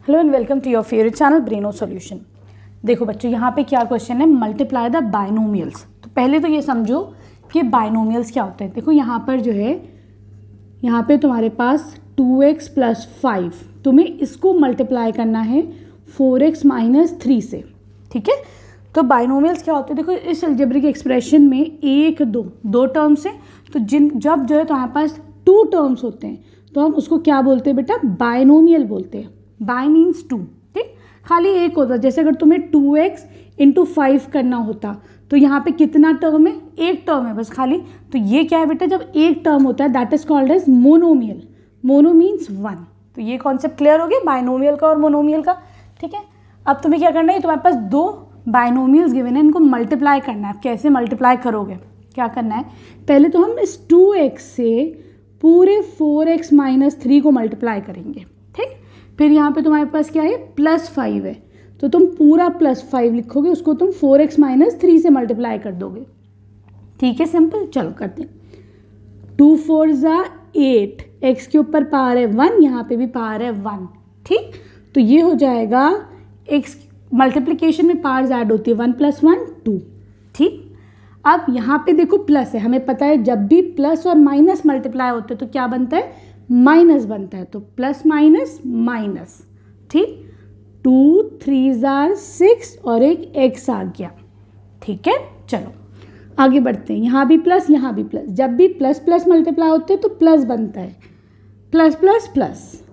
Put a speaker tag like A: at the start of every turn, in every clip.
A: Hello and welcome to your favourite channel Braino Solution. देखो बच्चों, यहाँ पे क्या क्वेश्चन है, मल्टीप्लाई द बाइनोमियल्स। तो पहले तो ये समझो कि बाइनोमियल्स क्या होते हैं। देखो यहाँ पर जो है, यहाँ पे तुम्हारे पास 2x + 5, तुम्हें इसको मल्टीप्लाई करना है 4x - 3 से। ठीक है, तो बाइनोमियल्स क्या होते हैं, देखो इस अलजेब्रिक एक्सप्रेशन में 1 2 टर्म्स हैं। तो जब जो है तुम्हारे पास 2 टर्म्स होते हैं तो हम उसको क्या बोलते हैं बेटा, बाइनोमियल बोलते हैं। बाय मीन्स 2, ठीक। खाली एक होता, जैसे अगर तुम्हें 2x × 5 करना होता तो यहाँ पे कितना टर्म है, एक टर्म है बस खाली। तो ये क्या है बेटा, जब एक टर्म होता है that is called as monomial. Mono means 1। तो ये कॉन्सेप्ट क्लियर हो गया बाइनोमियल का और मोनोमियल का। ठीक है, अब तुम्हें क्या करना है, तुम्हारे पास 2 बाइनोमियल्स गिवन है, इनको मल्टीप्लाई करना है। कैसे मल्टीप्लाई करोगे, क्या करना है, पहले तो हम इस 2x से पूरे 4x - 3 को मल्टीप्लाई करेंगे। ठीक, फिर यहाँ पे तुम्हारे पास क्या है, +5 है, तो तुम पूरा +5 लिखोगे, उसको तुम 4x - 3 से मल्टीप्लाई कर दोगे। ठीक है, सिंपल। चलो करते हैं। 2 4 8, x के ऊपर पावर है 1, यहाँ पे भी पावर है 1। ठीक, तो ये हो जाएगा, x मल्टीप्लिकेशन में पावर्स ऐड होती है, 1 + 1 2। ठीक, अब यहाँ पे देखो प्लस है, हमें पता है जब भी प्लस और माइनस मल्टीप्लाई होते हैं तो क्या बनता है, माइनस बनता है। तो प्लस माइनस माइनस। ठीक, 2 3 6 और एक x आ गया। ठीक है, चलो आगे बढ़ते हैं। यहाँ भी प्लस, यहाँ भी प्लस। जब भी प्लस प्लस मल्टीप्लाई होते हैं तो प्लस बनता है, प्लस प्लस प्लस।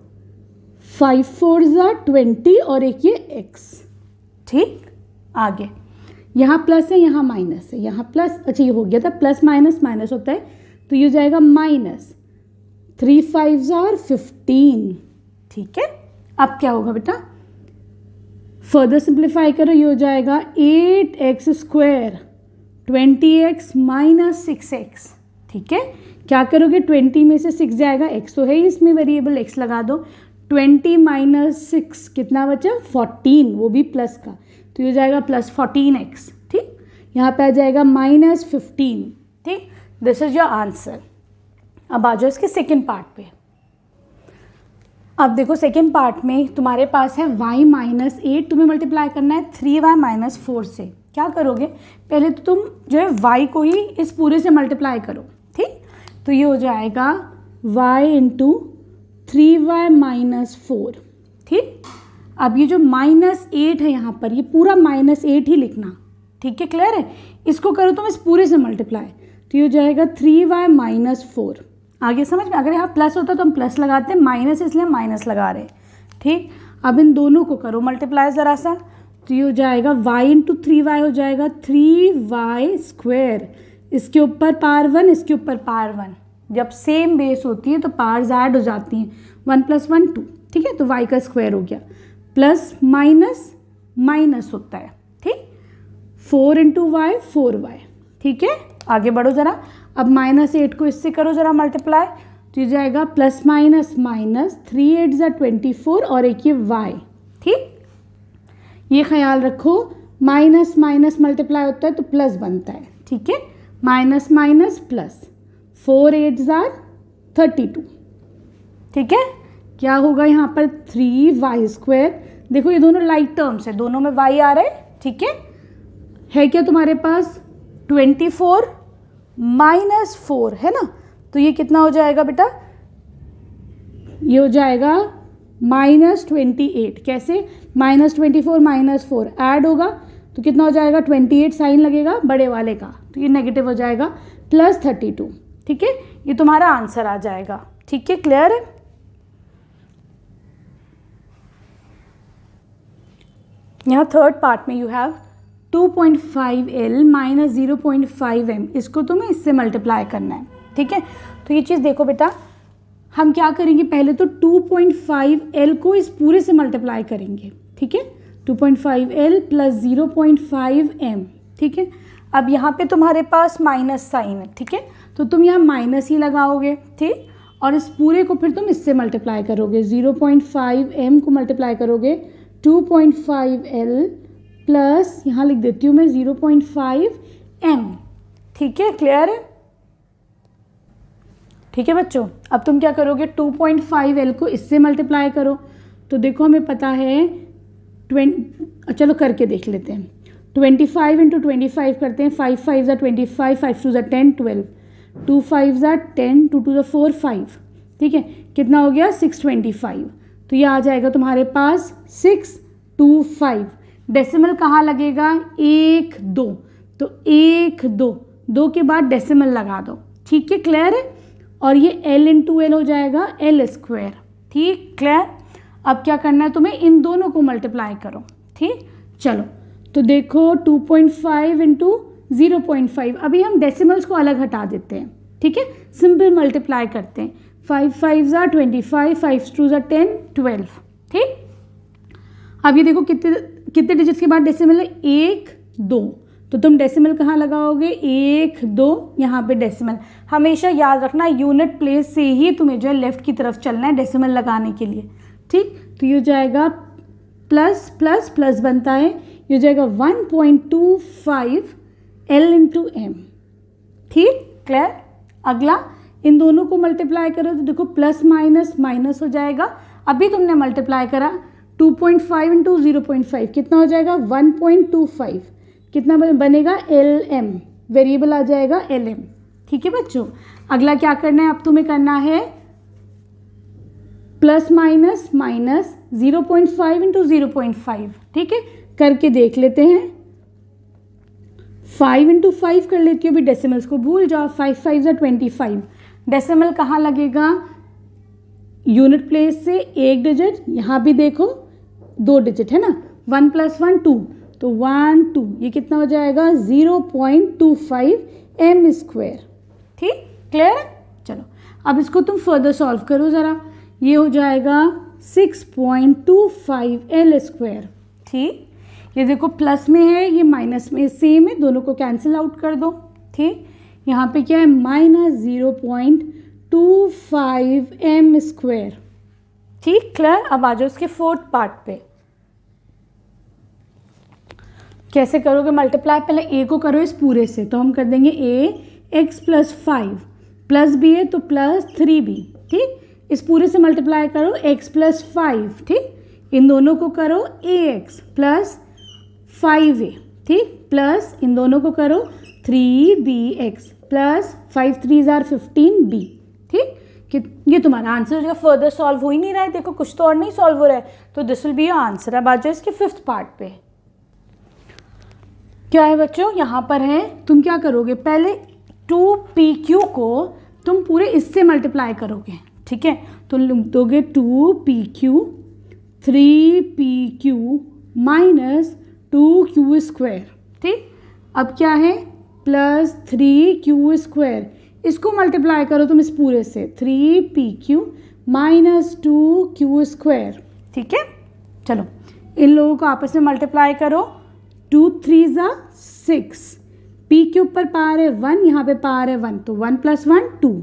A: 5 4 20 और एक ये x। ठीक, आगे यहाँ प्लस है, यहाँ माइनस है, यहाँ प्लस। अच्छा ये हो गया था, प्लस माइनस माइनस होता है, तो ये हो जाएगा -3 5 15। ठीक है, अब क्या होगा बेटा, फर्दर सिंप्लीफाई करो, ये हो जाएगा 8x² 20x - 6x। ठीक है, क्या करोगे, 20 में से 6 जाएगा, x तो है ही इसमें वेरिएबल, x लगा दो। 20 - 6 कितना बचा, 14, वो भी प्लस का, तो ये हो जाएगा +14x। ठीक, यहाँ पे आ जाएगा -15। ठीक, दिस इज योर आंसर। अब आ जाओ इसके सेकेंड पार्ट पे। अब देखो सेकेंड पार्ट में तुम्हारे पास है y - 8, तुम्हें मल्टीप्लाई करना है 3y - 4 से। क्या करोगे, पहले तो तुम जो है y को ही इस पूरे से मल्टीप्लाई करो। ठीक, तो ये हो जाएगा y × 3y - 4। ठीक, अब ये जो -8 है यहाँ पर, ये पूरा -8 ही लिखना। ठीक है, क्लियर है। इसको करो तुम इस पूरे से मल्टीप्लाई, तो ये हो जाएगा 3y - 4। आगे समझ में, अगर यहाँ प्लस होता तो हम प्लस लगाते हैं, माइनस इसलिए माइनस लगा रहे हैं। ठीक, अब इन दोनों को करो मल्टीप्लाई ज़रा सा, तो ये हो जाएगा y × 3y हो जाएगा 3y²। इसके ऊपर पावर 1, इसके ऊपर पावर 1। जब सेम बेस होती है तो पावर्स ऐड हो जाती हैं, 1 + 1 2। ठीक है, तो y का स्क्वायर हो गया, प्लस माइनस माइनस होता है। ठीक, 4 × y 4y। ठीक है, आगे बढ़ो ज़रा। अब -8 को इससे करो ज़रा मल्टीप्लाई, तो ये जाएगा प्लस माइनस माइनस, 3 8 24 और एक ये y। ठीक, ये ख्याल रखो, माइनस माइनस मल्टीप्लाई होता है तो प्लस बनता है। ठीक है, माइनस माइनस प्लस, 4 8 32। ठीक है, क्या होगा यहाँ पर, 3y²। देखो ये दोनों लाइक टर्म्स है, दोनों में y आ रहा है। ठीक है क्या तुम्हारे पास, 24 - 4 है ना, तो ये कितना हो जाएगा बेटा, ये हो जाएगा -28। कैसे, -24 - 4 ऐड होगा तो कितना हो जाएगा, 28 साइन लगेगा बड़े वाले का, तो ये नेगेटिव हो जाएगा, +32। ठीक है, ये तुम्हारा आंसर आ जाएगा। ठीक है, क्लियर है। यहाँ थर्ड पार्ट में यू हैव 2.5L - 0.5M, इसको तुम्हें इससे मल्टीप्लाई करना है। ठीक है, तो ये चीज़ देखो बेटा, हम क्या करेंगे, पहले तो 2.5L को इस पूरे से मल्टीप्लाई करेंगे। ठीक है, 2.5L + 0.5M। ठीक है, अब यहाँ पे तुम्हारे पास माइनस साइन है। ठीक है, तो तुम यहाँ माइनस ही लगाओगे। ठीक, और इस पूरे को फिर तुम इससे मल्टीप्लाई करोगे, 0.5M को मल्टीप्लाई करोगे 2.5L प्लस, यहाँ लिख देती हूँ मैं 0.5M। ठीक है, क्लियर है। ठीक है बच्चों, अब तुम क्या करोगे, 2.5L को इससे मल्टीप्लाई करो, तो देखो हमें पता है चलो करके देख लेते हैं। 25 इंटू 25 करते हैं, 5 5 ज़ा 25, 5 2 ज़ा 10, 12, 2 5 ज़ा 10, 2 2 ज़ा 4, 5, ठीक है, कितना हो गया 625। तो ये आ जाएगा तुम्हारे पास 625। डेसिमल कहाँ लगेगा, 1 2, तो 1 2, 2 के बाद डेसिमल लगा दो, ठीक है, क्लियर है। और ये L इंटू एल हो जाएगा L स्क्वायर, ठीक, क्लियर। अब क्या करना है तुम्हें, इन दोनों को मल्टीप्लाई करो, ठीक। चलो तो देखो 2.5 इंटू 0.5, अभी हम डेसिमल्स को अलग हटा देते हैं, ठीक है, सिंपल मल्टीप्लाई करते हैं। 5 5 ज़ा 25, 5 2 ज़ा 10, 12, ठीक। अब ये देखो कितने डिजिट्स के बाद डेसिमल है, 1 2, तो तुम डेसिमल कहाँ लगाओगे, 1 2, यहाँ पे डेसिमल। हमेशा याद रखना यूनिट प्लेस से ही तुम्हें जो है लेफ्ट की तरफ चलना है डेसिमल लगाने के लिए, ठीक। तो ये हो जाएगा प्लस प्लस प्लस बनता है, ये हो जाएगा 1.25 L इंटू एम, ठीक, क्लियर। अगला इन दोनों को मल्टीप्लाई करो तो देखो प्लस माइनस माइनस हो जाएगा। अभी तुमने मल्टीप्लाई करा 2.5 इंटू 0.5 कितना हो जाएगा 1.25, कितना बनेगा LM, वेरिएबल आ जाएगा LM, ठीक है बच्चों। अगला क्या करना है, अब तुम्हें करना है प्लस माइनस माइनस 0.5 इंटू 0.5, ठीक है, करके देख लेते हैं। 5 इंटू 5 कर लेती हूँ, अभी डेसिमल्स को भूल जाओ। 5 5 ज़ा 25, डेसिमल कहाँ लगेगा, यूनिट प्लेस से एक डिजिट, यहाँ भी देखो 2 डिजिट है ना, 1 + 1 2, तो 1 2, ये कितना हो जाएगा 0.25 M स्क्वायर, ठीक, क्लियर। चलो अब इसको तुम फर्दर सॉल्व करो ज़रा, ये हो जाएगा 6.25 L स्क्वायर, ठीक। ये देखो प्लस में है, ये माइनस में सेम है, दोनों को कैंसिल आउट कर दो, ठीक। यहाँ पे क्या है -0.25 M स्क्वायर, ठीक, क्लियर। अब आ जाओ इसके फोर्थ पार्ट पे, कैसे करोगे मल्टीप्लाई, पहले a को करो इस पूरे से, तो हम कर देंगे a x + 5 प्लस b है तो प्लस 3b, ठीक। इस पूरे से मल्टीप्लाई करो x + 5, ठीक, इन दोनों को करो ax + 5a, ठीक, प्लस इन दोनों को करो 3bx प्लस 5 3 ज़ा 15b, ठीक। कि ये तुम्हारा आंसर हो जाएगा। फर्दर सॉल्व हो ही नहीं रहा है, देखो कुछ तो और नहीं सॉल्व हो रहा है, तो this will be your answer. अब आ जाओ इसके फिफ्थ पार्ट पे, क्या है बच्चों, यहाँ पर है, तुम क्या करोगे, पहले 2pq को तुम पूरे इससे मल्टीप्लाई करोगे, ठीक है, तो दोगे 2pq 3pq minus 2q square, ठीक। अब क्या है प्लस 3q स्क्वायर, इसको मल्टीप्लाई करो तुम इस पूरे से, 3pq माइनस 2q स्क्वायर, ठीक है। चलो इन लोगों को आपस में मल्टीप्लाई करो, 2 3 ज़ा 6, p के ऊपर पावर है 1, यहाँ पे पावर है 1, तो 1 + 1 2,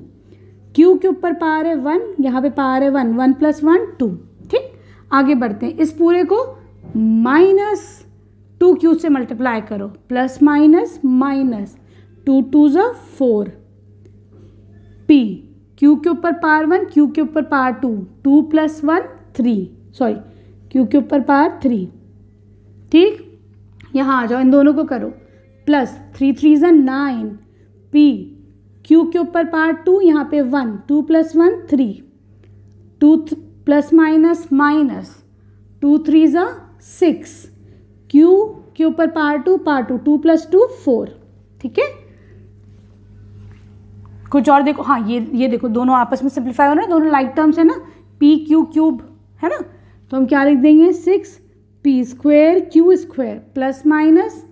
A: q के ऊपर पावर है 1, यहाँ पे पावर है 1, 1 + 1 2, ठीक। आगे बढ़ते हैं, इस पूरे को -2q से मल्टीप्लाई करो, प्लस माइनस माइनस 2 2 ज़ा 4, p q के ऊपर पावर 1, q के ऊपर पावर 2, 2 + 1 3, सॉरी q के ऊपर पावर 3, ठीक। यहाँ आ जाओ, इन दोनों को करो, प्लस 3 3 ज़ा 9, p q के ऊपर पावर 2, यहाँ पे 1, 2 + 1 3, 2 प्लस माइनस माइनस 2 3 ज़ा 6, q के ऊपर पावर 2 2 + 2 4, ठीक है। कुछ और देखो, हाँ ये देखो दोनों आपस में सिंप्लीफाई हो रहा है, दोनों लाइक टर्म्स है ना, p q क्यूब है ना, तो हम क्या लिख देंगे 6p square q square plus minus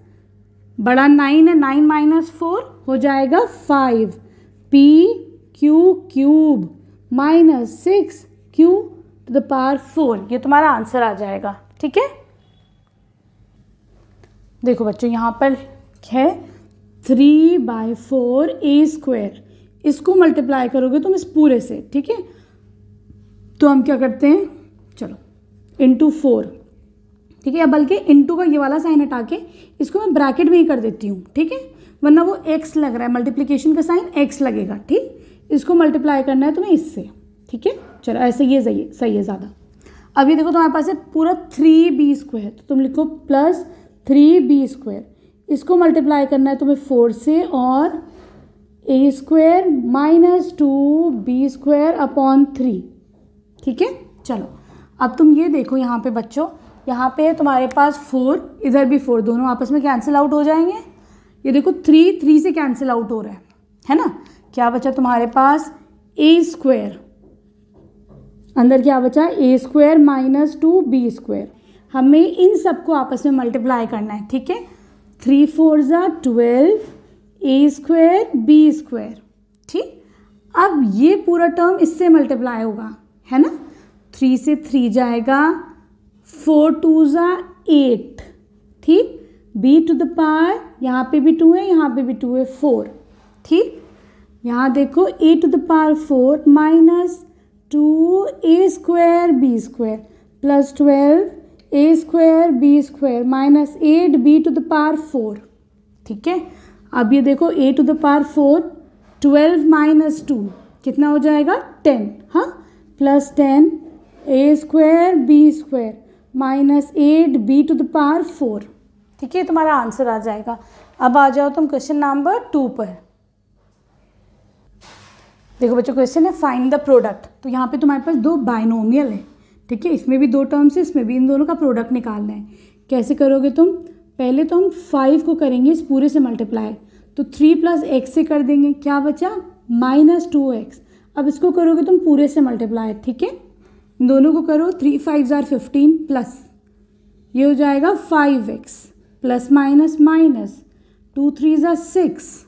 A: बड़ा 9 है, 9 - 4 हो जाएगा 5p q cube minus 6q to the power 4, ये तुम्हारा आंसर आ जाएगा, ठीक है। देखो बच्चों यहाँ पर है 3/4 a स्क्वायर, इसको मल्टीप्लाई करोगे तुम इस पूरे से, ठीक है। तो हम क्या करते हैं, चलो इंटू 4, ठीक है, बल्कि इंटू का ये वाला साइन हटा के इसको मैं ब्रैकेट में ही कर देती हूँ, ठीक है, वरना वो x लग रहा है, मल्टीप्लिकेशन का साइन x लगेगा, ठीक। इसको मल्टीप्लाई करना है तुम्हें इससे, ठीक है। चलो ऐसे ये सही है ज़्यादा। अब ये देखो तुम्हारे पास है पूरा 3b², तो तुम लिखो प्लस 3b²। इसको मल्टीप्लाई करना है तुम्हें 4 से, और a² माइनस 2b² अपॉन 3। ठीक है, चलो अब तुम ये देखो यहाँ पे बच्चों, यहाँ पे तुम्हारे पास 4, इधर भी 4, दोनों आपस में कैंसिल आउट हो जाएंगे। ये देखो 3 से कैंसिल आउट हो रहा है ना। क्या बचा तुम्हारे पास a², अंदर क्या बचा a² माइनस 2b²। हमें इन सबको आपस में मल्टीप्लाई करना है। ठीक है, 3 4 12, a² b²। ठीक, अब ये पूरा टर्म इससे मल्टीप्लाई होगा, है ना। 3 से 3 जाएगा, 4 2 8। ठीक, b टू द पावर, यहाँ पे भी 2 है, यहाँ पे भी 2 है, 4। ठीक, यहाँ देखो a to the power 4 minus 2a² b² plus 12a² b² minus 8b to the power 4। ठीक है, अब ये देखो a to the power 4, 12 minus 2 कितना हो जाएगा 10, हाँ, plus 10a² b² minus 8b to the power 4। ठीक है, तुम्हारा आंसर आ जाएगा। अब आ जाओ तुम क्वेश्चन नंबर 2 पर। देखो बच्चों, क्वेश्चन है फाइंड द प्रोडक्ट। तो यहाँ पे तुम्हारे पास 2 बाइनोमियल है। ठीक है, इसमें भी 2 टर्म्स है, इसमें भी, इन दोनों का प्रोडक्ट निकालना है। कैसे करोगे तुम? पहले तो हम 5 को करेंगे इस पूरे से मल्टीप्लाई, तो 3 प्लस x से कर देंगे, क्या बचा माइनस 2x। अब इसको करोगे तुम पूरे से मल्टीप्लाई। ठीक है, इन दोनों को करो, 3 5 15 प्लस ये हो जाएगा 5x प्लस माइनस माइनस 2 3 6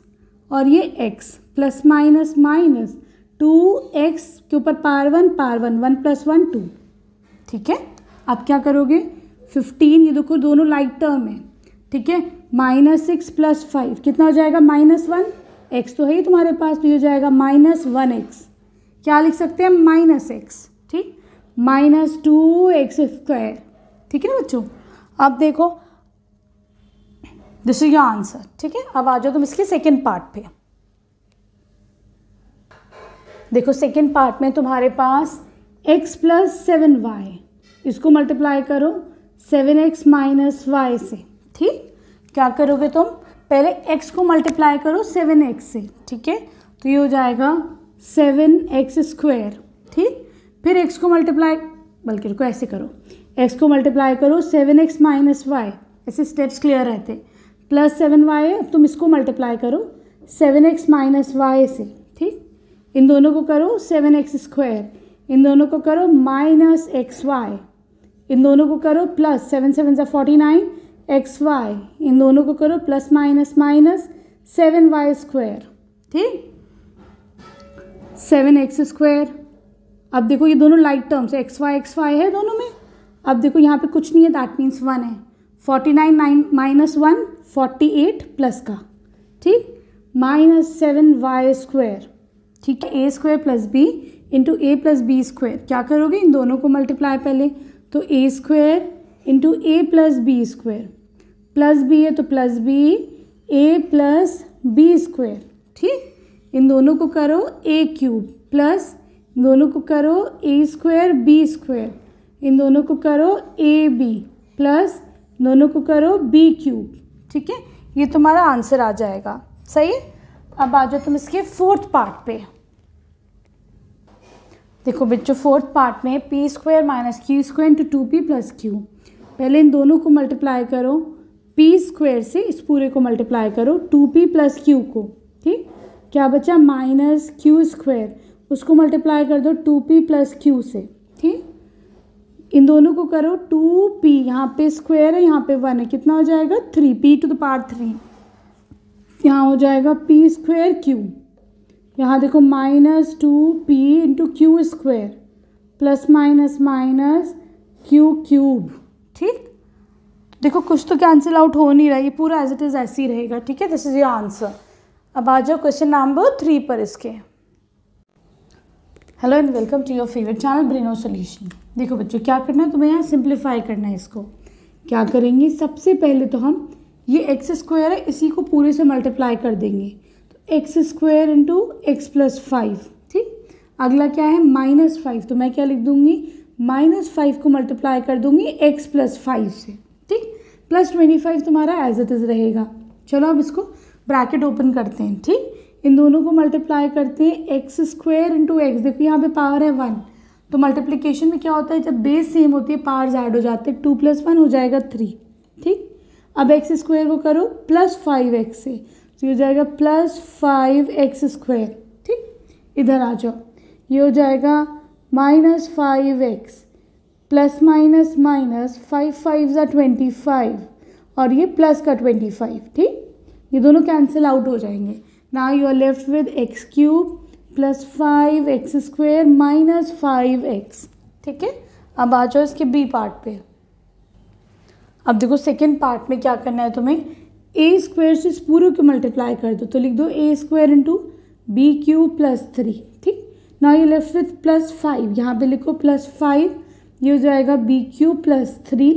A: और ये x plus minus minus 2x के ऊपर पावर 1 1 प्लस 1 2। ठीक है, अब क्या करोगे 15, ये देखो दोनों लाइक टर्म है। ठीक है, माइनस 6 प्लस 5 कितना हो जाएगा माइनस 1, x तो है ही तुम्हारे पास, तो ये हो जाएगा माइनस 1x। क्या लिख सकते हैं माइनस x। ठीक, माइनस 2x²। ठीक है ना बच्चों, अब देखो दिस इज योर आंसर। ठीक है, अब आ जाओ तुम इसके सेकेंड पार्ट पे। देखो सेकेंड पार्ट में तुम्हारे पास x प्लस 7y, इसको मल्टीप्लाई करो 7x माइनस y से। ठीक, क्या करोगे तुम? पहले x को मल्टीप्लाई करो 7x से। ठीक है, तो ये हो जाएगा 7x²। ठीक, फिर x को मल्टीप्लाई, बल्कि रुको ऐसे करो, x को मल्टीप्लाई करो 7x माइनस वाई, ऐसे स्टेप्स क्लियर रहते, प्लस 7y है। तुम इसको मल्टीप्लाई करो 7x माइनस वाई से। ठीक, इन दोनों को करो 7x², इन दोनों को करो माइनस xy, इन दोनों को करो प्लस 7 7 49 xy, इन दोनों को करो प्लस माइनस माइनस 7y²। ठीक, 7x²। अब देखो ये दोनों लाइक टर्म्स है, xy है दोनों में। अब देखो यहाँ पे कुछ नहीं है, दैट मीन्स 1 है। 49 माइनस 1 48 प्लस का। ठीक, माइनस 7y²। ठीक है, a² प्लस b इंटू ए प्लस b²। क्या करोगे? इन दोनों को मल्टीप्लाई पहले, तो a² इंटू ए प्लस b², प्लस b है तो plus b, a plus b²। ठीक, इन दोनों को करो a³ प्लस, इन दोनों को करो a² b², इन दोनों को करो ab प्लस, दोनों को करो b³। ठीक है, ये तुम्हारा आंसर आ जाएगा। सही है, अब आ जाओ तुम इसके फोर्थ पार्ट पे। देखो बच्चों, फोर्थ पार्ट में p² minus q² into 2p plus q। पहले इन दोनों को मल्टीप्लाई करो, p² से इस पूरे को मल्टीप्लाई करो 2p प्लस q को। ठीक, क्या बचा माइनस q², उसको मल्टीप्लाई कर दो 2p प्लस q से। ठीक, इन दोनों को करो 2p, यहाँ पे स्क्वायर है, यहाँ पे 1 है, कितना हो जाएगा 3p टू द पावर 3। यहाँ हो जाएगा p² q, यहाँ देखो minus 2p into q² plus minus minus q³। ठीक, देखो कुछ तो कैंसिल आउट हो नहीं रहा, ये पूरा एज इट इज़ ऐसे ही रहेगा। ठीक है, दिस इज योर आंसर। अब आ जाओ क्वेश्चन नंबर 3 पर इसके। Hello and welcome to your favourite channel Braino Solution. देखो बच्चों, क्या करना है तुम्हें, यहाँ सिंप्लीफाई करना है इसको। क्या करेंगे, सबसे पहले तो हम ये x² है, इसी को पूरे से मल्टीप्लाई कर देंगे, तो x² इंटू x प्लस 5। ठीक, अगला क्या है -5, तो मैं क्या लिख दूंगी -5 को मल्टीप्लाई कर दूंगी x प्लस 5 से, ठीक, प्लस 25 तुम्हारा एज इट इज़ रहेगा। चलो अब इसको ब्रैकेट ओपन करते हैं, ठीक, इन दोनों को मल्टीप्लाई करते हैं, एक्स स्क्वायर इंटू एक्स, देखो यहाँ पे पावर है 1, तो मल्टीप्लिकेशन में क्या होता है, जब बेस सेम होती है पावर्स ऐड हो जाते हैं, 2 + 1 हो जाएगा 3, ठीक। अब एक्स स्क्वायर को करो प्लस 5x से, तो ये हो जाएगा प्लस 5x स्क्वायर, ठीक। इधर आ जाओ, ये हो जाएगा -5x प्लस माइनस माइनस 5 5 = 25 और ये प्लस का 25, ठीक, ये दोनों कैंसिल आउट हो जाएंगे। Now you are left with x³ plus 5x square minus 5x, ठीक है। अब आ जाओ इसके बी पार्ट पे। अब देखो सेकेंड पार्ट में क्या करना है तुम्हें, a स्क्वायर से इस पूरे को मल्टीप्लाई कर दो, तो लिख दो a² इंटू b³ प्लस 3, ठीक। Now you left with plus 5, यहाँ पे लिखो प्लस 5, ये हो जाएगा b³ प्लस 3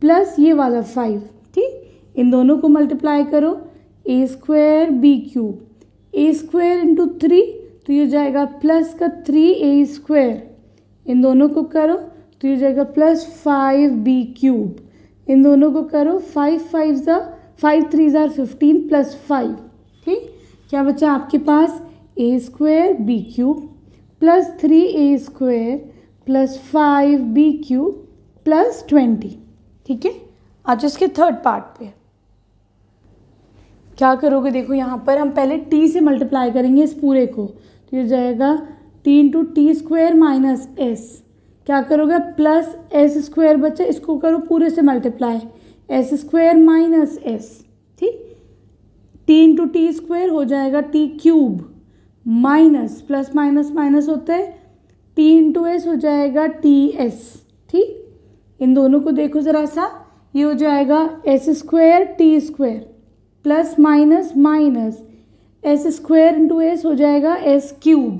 A: प्लस ये वाला 5, ठीक। इन दोनों को मल्टीप्लाई करो, a² b³, a² इंटू 3, तो ये हो जाएगा प्लस का 3a², इन दोनों को करो तो ये हो जाएगा प्लस 5b³, इन दोनों को करो 5 3 = 15 प्लस 5, ठीक। क्या बचा आपके पास, a² b³ plus 3a² plus 5b³ plus 20, ठीक है। आज इसके थर्ड पार्ट पे क्या करोगे, देखो यहाँ पर हम पहले t से मल्टीप्लाई करेंगे इस पूरे को, तो ये हो जाएगा t into t² minus s, क्या करोगे प्लस s² बचा, इसको करो पूरे से मल्टीप्लाई, s² माइनस s, ठीक। t इंटू t² हो जाएगा t³ minus plus minus minus होता है, t इंटू s हो जाएगा ts, ठीक। इन दोनों को देखो ज़रा सा, ये हो जाएगा s² t² plus minus minus s² into s हो जाएगा s³।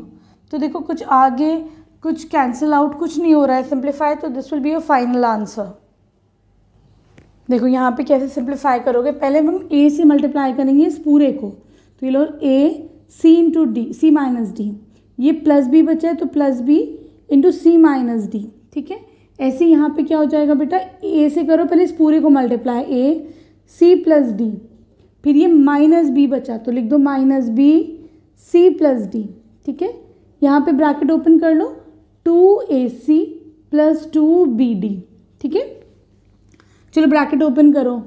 A: तो देखो कुछ आगे कुछ कैंसिल आउट, कुछ नहीं हो रहा है, सिंप्लीफाई, तो this will be your final answer. देखो यहाँ पे कैसे सिंप्लीफाई करोगे, पहले हम a से मल्टीप्लाई करेंगे इस पूरे को, तो ये लो a c into D, c minus D, ये प्लस b बचा है तो plus b into c minus D, ठीक है। ऐसे यहाँ पे क्या हो जाएगा बेटा, a से करो पहले इस पूरे को multiply, a c plus D, फिर ये माइनस b बचा तो लिख दो minus b c plus D, ठीक है। यहाँ पे ब्रैकेट ओपन कर लो, 2ac प्लस 2bd, ठीक है। चलो ब्रैकेट ओपन करो,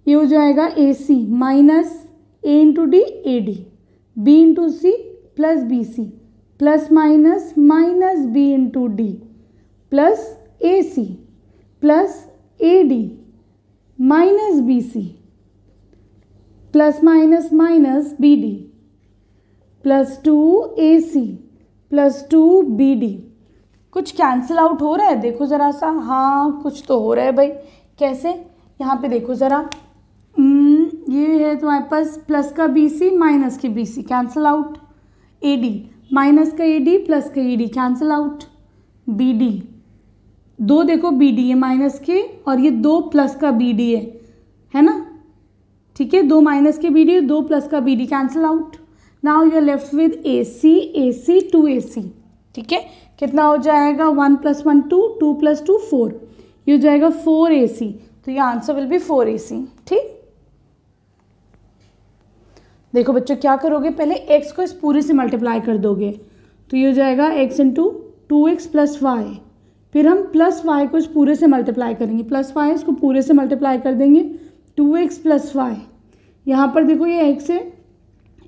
A: ये हो जाएगा ac minus a into D A D, b into C plus B C plus minus minus b into D plus A C plus A D minus B C plus minus minus B D plus 2ac plus 2bd। कुछ cancel out हो रहा है, देखो ज़रा सा, हाँ कुछ तो हो रहा है भाई, कैसे, यहाँ पे देखो ज़रा, ये है तुम्हारे पास प्लस का bc माइनस की bc cancel out, ad minus का ad प्लस का ad कैंसिल आउट, bd, दो देखो bd है माइनस के और ये 2 प्लस का bd है ना, ठीक है, 2 माइनस के bd, 2 प्लस का bd cancel out. Now you are left with ac 2ac, ठीक है। कितना हो जाएगा, 1 + 1 2, 2 + 2 4, ये हो जाएगा 4ac, तो ये आंसर विल बी 4ac, ठीक। देखो बच्चों क्या करोगे, पहले x को इस पूरे से मल्टीप्लाई कर दोगे, तो ये हो जाएगा x into 2x plus Y, फिर हम प्लस वाई को इस पूरे से मल्टीप्लाई करेंगे, प्लस वाई इसको पूरे से मल्टीप्लाई कर देंगे, 2x प्लस वाई, यहाँ पर देखो ये x है,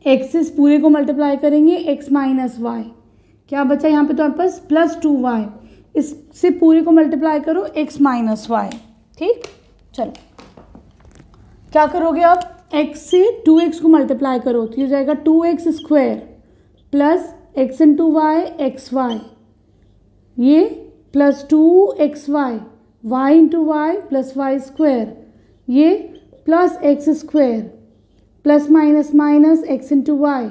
A: x से इस पूरे को मल्टीप्लाई करेंगे, x माइनस वाई, क्या बचा यहाँ पे तुम्हारे पास प्लस 2y, इससे पूरे को मल्टीप्लाई करो x माइनस वाई, ठीक। चलो क्या करोगे, अब x से 2x को मल्टीप्लाई करो, तो ये हो जाएगा 2x² plus x into Y X Y, ये plus 2xy y into Y plus y², ये plus x² plus minus minus x into Y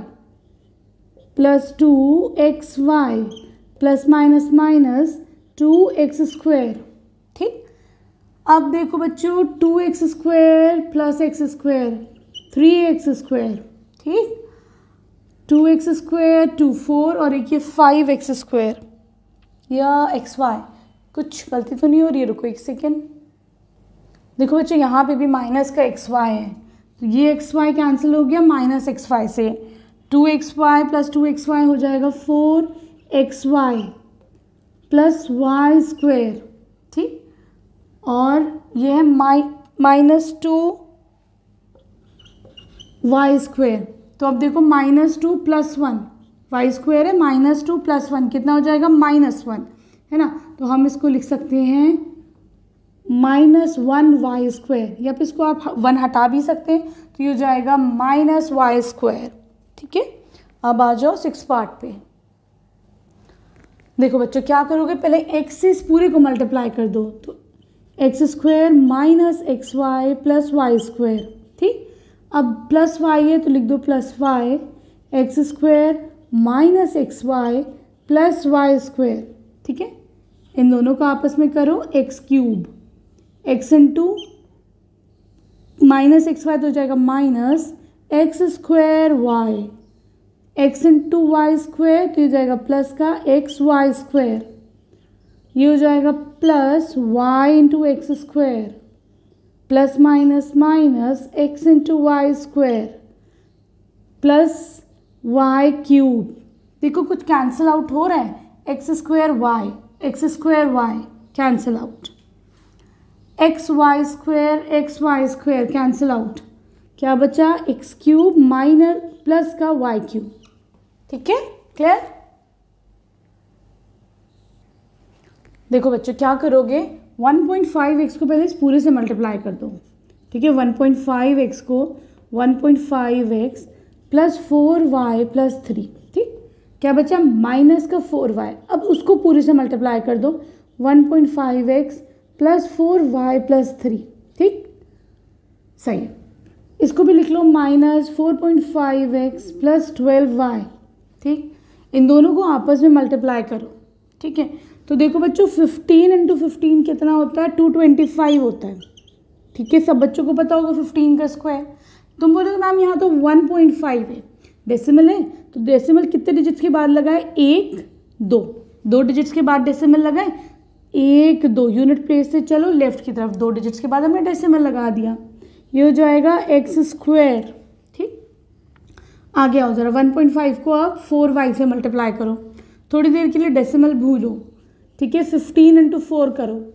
A: plus 2xy plus minus minus 2x², ठीक। अब देखो बच्चों 2x² प्लस x², 3x², ठीक, 2x² 2 4 और एक ये 5x² या xy, कुछ गलती तो नहीं हो रही है? रुको एक सेकेंड। देखो बच्चों यहाँ पे भी माइनस का एक्स वाई है, तो ये एक्स वाई कैंसिल हो गया माइनस एक्स वाई से। 2xy प्लस 2xy हो जाएगा 4xy प्लस वाई स्क्वेयर, ठीक। और ये है माइनस 2y स्क्वेयर। तो अब देखो -2 + 1 वाई स्क्वेयर है, -2 + 1 कितना हो जाएगा? -1 है ना। तो हम इसको लिख सकते हैं -1y स्क्वेयर, या फिर इसको आप 1 हटा भी सकते हैं, तो ये हो जाएगा -y स्क्वेयर, ठीक है। अब आ जाओ 6 पार्ट पे। देखो बच्चों क्या करोगे, पहले x से इस पूरे को मल्टीप्लाई कर दो, तो x square minus X Y plus Y square, ठीक। अब प्लस वाई है तो लिख दो plus Y, X square minus X Y plus Y square, ठीक है। इन दोनों को आपस में करो X cube, X into minus X Y तो हो जाएगा minus X square Y, X into Y square तो ये जाएगा प्लस का एक्स वाई स्क्वायर, ये हो जाएगा plus Y into X square plus minus minus X into Y square plus Y cube. देखो कुछ कैंसिल आउट हो रहा है, X square Y cancel out, X Y square cancel out, क्या बचा? एक्स क्यूब माइनस प्लस का Y cube, ठीक है। क्लियर? देखो बच्चों क्या करोगे, 1.5x को पहले इस पूरे से मल्टीप्लाई कर दो, ठीक है। 1.5x को 1.5x प्लस 4y प्लस 3, ठीक। क्या बचा? माइनस का 4y, अब उसको पूरे से मल्टीप्लाई कर दो, 1.5x प्लस 4y प्लस 3, ठीक। सही है। इसको भी लिख लो माइनस 4.5x प्लस 12y, ठीक। इन दोनों को आपस में मल्टीप्लाई करो, ठीक है। तो देखो बच्चों 15 इंटू 15 कितना होता है? 225 होता है, ठीक है। सब बच्चों को पता होगा 15 का स्क्वायर। तुम बोलोगे मैम यहाँ तो 1.5 है, डेसिमल है, तो डेसिमल कितने डिजिट्स के बाद लगाए? 1 2 डिजिट्स के बाद डेसिमल लगाए, 1 2 यूनिट प्लेस से चलो लेफ्ट की तरफ, 2 डिजिट्स के बाद हमने डेसिमल लगा दिया, ये हो जाएगा एक्स स्क्वायर, ठीक। आगे आओ जरा, 1.5 को आप 4y से मल्टीप्लाई करो, थोड़ी देर के लिए डेसिमल भूलो, ठीक है। 15 इंटू 4 करो,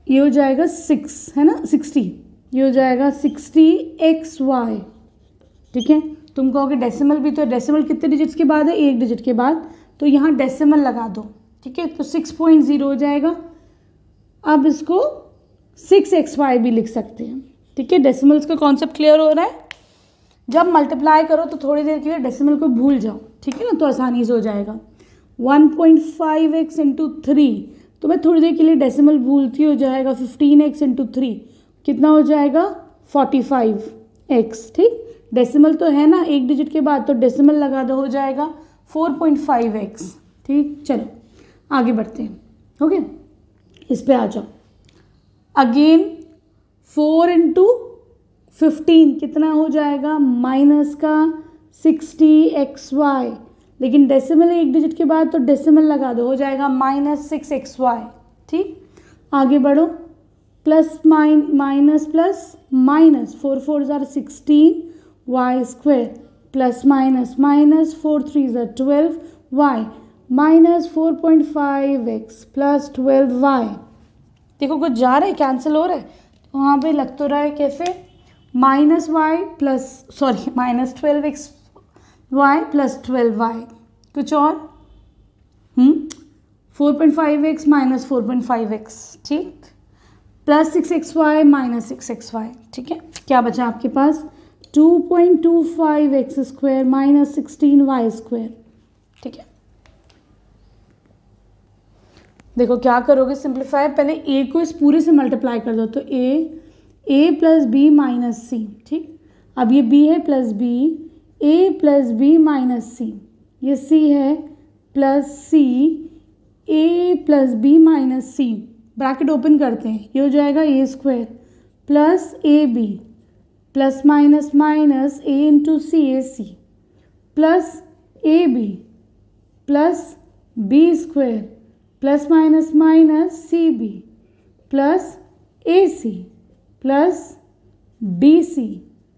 A: ये हो जाएगा 6, है ना, 60, ये हो जाएगा 60xy, ठीक है। तुम कहोगे डेसिमल भी, तो डेसिमल कितने डिजिट्स के बाद है? 1 डिजिट के बाद, तो यहाँ डेसिमल लगा दो, ठीक है। तो 6.0 हो जाएगा। अब इसको 6xy भी लिख सकते हैं, ठीक है। डेसिमल्स का कॉन्सेप्ट क्लियर हो रहा है? जब मल्टीप्लाई करो तो थोड़ी देर के लिए डेसिमल को भूल जाओ, ठीक है ना, तो आसानी से हो जाएगा। 1.5x इंटू 3, तो मैं थोड़ी देर के लिए डेसिमल भूलती, हो जाएगा 15x इंटू 3, कितना हो जाएगा? 45x, ठीक। डेसिमल तो है ना 1 डिजिट के बाद, तो डेसिमल लगा दो, हो जाएगा 4.5x, ठीक। चलो आगे बढ़ते हैं, ओके। इस पे आ जाओ। अगेन 4 इंटू 15 कितना हो जाएगा? माइनस का 60xy, लेकिन डेसिमल है 1 डिजिट के बाद, तो डेसिमल लगा दो, हो जाएगा -6xy, ठीक। आगे बढ़ो, प्लस माइनस प्लस माइनस 4 4 ज़ार 16 y square plus minus minus 4 3 ज़ार 12 y minus 4.5x plus 12y। देखो कुछ जा रहा है, कैंसिल हो रहा है, तो वहाँ पे लग तो रहा है कैसे? -12x y plus 12y। कुछ और? 4.5x माइनस 4.5x, ठीक, प्लस 6xy माइनस 6xy, ठीक है। क्या बचा आपके पास? 2.25x square minus 16y square, ठीक है। देखो क्या करोगे, सिंप्लीफाई, पहले a को इस पूरे से मल्टीप्लाई कर दो, तो a plus B minus C, ठीक। अब ये b है plus b, a plus B minus C, ये c है plus c, a plus B minus C, bracket open करते हैं, ये हो जाएगा a square plus A B plus minus minus a into C, A C plus A B plus B square plus minus minus C B plus A C plus B C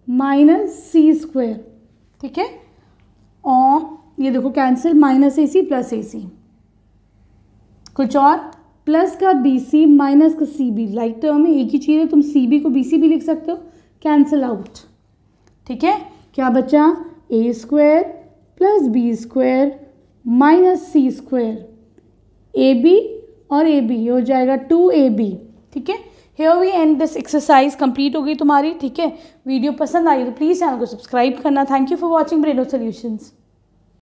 A: minus C square, ठीक है। और ये देखो cancel, minus A C plus A सी, कुछ और, plus का B C minus का C B, like term में एक ही चीज़ है, तुम सी बी को बी सी भी लिख सकते हो, कैंसिल आउट, ठीक है। क्या बचा, A square plus B square minus C square, A B और ए बी हो जाएगा 2ab, ठीक है। Here we end this exercise, complete हो गई तुम्हारी, ठीक है। वीडियो पसंद आई तो प्लीज़ चैनल को सब्सक्राइब करना। Thank you for watching Braino solutions.